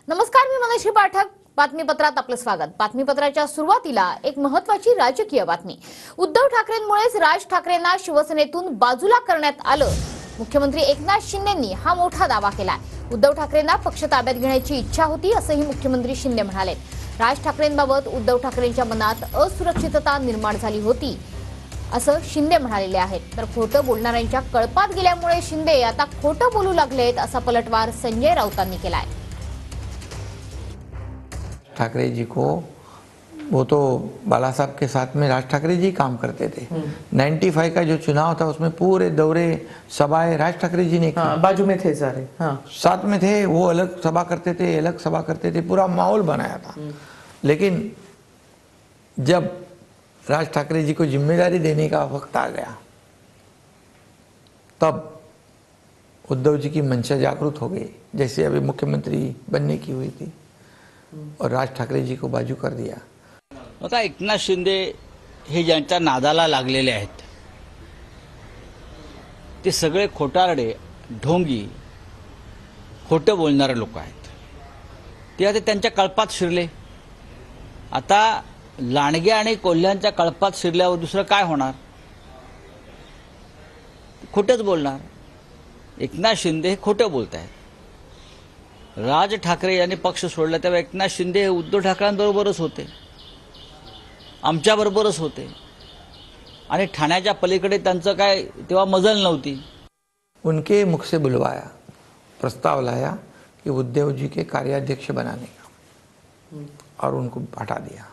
नमस्कार, मी मनोज पाठक. बातमीपत्रात आपलं स्वागत. बातमीपत्राच्या सुरुवातीला एक महत्त्वाची राजकीय बातमी. उद्धव ठाकरेंमुळेच राज ठाकरेंना शिवसेनेतून बाजूला करण्यात आलं. मुख्यमंत्री एकनाथ शिंदेंनी हा मोठा दावा केलाय. उद्धव ठाकरेंना पक्ष ताब्यात घेण्याची इच्छा होती असंही मुख्यमंत्री शिंदे म्हणाले. राज ठाकरेंबाबत उद्धव ठाकरेंच्या मनात असुरक्षितता निर्माण झाली होती असं शिंदे म्हणालेले आहेत. तर खोटं बोलणाऱ्यांच्या कळपात गेल्यामुळे शिंदे आता खोटं बोलू लागलेत असा पलटवार संजय राऊतांनी केलाय. ठाकरे जी को वो तो बाला साहब के साथ में राज ठाकरे जी काम करते थे। 95 का जो चुनाव था उसमें पूरे दौरे सभाएं राज ठाकरे जी ने की। बाजू में थे सारे, साथ में थे, वो अलग सभा करते थे, अलग सभा करते थे, पूरा माहौल बनाया था। लेकिन जब राज ठाकरे जी को जिम्मेदारी देने का वक्त आ गया तब उद्धव जी की मंशा जागृत हो गई, जैसे अभी मुख्यमंत्री बनने की हुई थी, और राज ठाकरे जी को बाजू कर दिया। आता एकनाथ शिंदे हे ज्यांच्या नादाला लागलेले आहेत ते सगळे खोटारडे, ढोंगी, खोटं बोलणारे लोक आहेत. ते आता त्यांच्या कळपात शिरले. आता लांडगे आणि कोल्ह्यांच्या कळपात शिरल्यावर दुसरं काय होणार? खोटंच बोलणार. एकनाथ शिंदे हे खोटं बोलत आहेत. राज ठाकरे यांनी पक्ष सोडला तेव्हा एकनाथ शिंदे हे उद्धव ठाकरेंबरोबरच होते, आमच्याबरोबरच होते, आणि ठाण्याच्या पलीकडे त्यांचं काय तेव्हा मजल नव्हती. उनके मुख से बुलवाया, प्रस्ताव लाया कि उद्धव जी के कार्याध्यक्ष बनाने का, और उनको हटा दिया.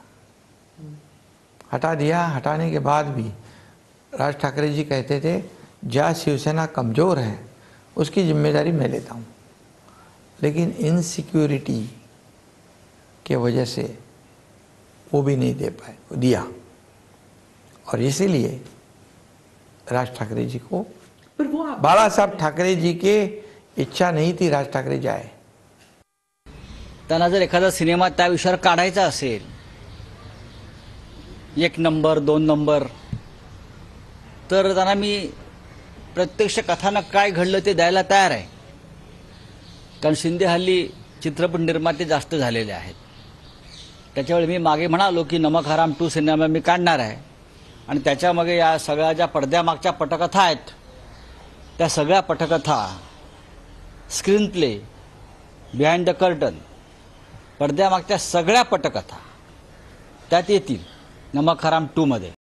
हटाने के बाद भी राज ठाकरे जी कहते थे जहाँ शिवसेना कमजोर है उसकी जिम्मेदारी मैं लेता हूँ, लेकिन इनसिक्योरिटी के वजह से वो भी नहीं दे पाए, वो दिया. और इसीलिए राज ठाकरे जी को, बाला साहब ठाकरे जी के इच्छा नहीं थी राज ठाकरे जाए. त्यांना जर एखादा सिनेमा त्या विषयावर काढायचा असेल, 1 नंबर 2 नंबर, तर त्यांना मी प्रत्यक्ष कथानक काय घडलं ते द्यायला तयार आहे. कारण शिंदे हल्ली चित्रपट निर्माते जास्त झालेले आहेत. त्याच्यावेळी मी मागे म्हणालो की नमक हराम 2 सिनेमा मी काढणार आहे, आणि त्याच्यामागे या सगळ्या ज्या पडद्यामागच्या पटकथा आहेत त्या सगळ्या पटकथा, screen play, behind the curtain, पडद्यामागच्या सगळ्या पटकथा त्यात येतील नमक हराम 2 मध्ये.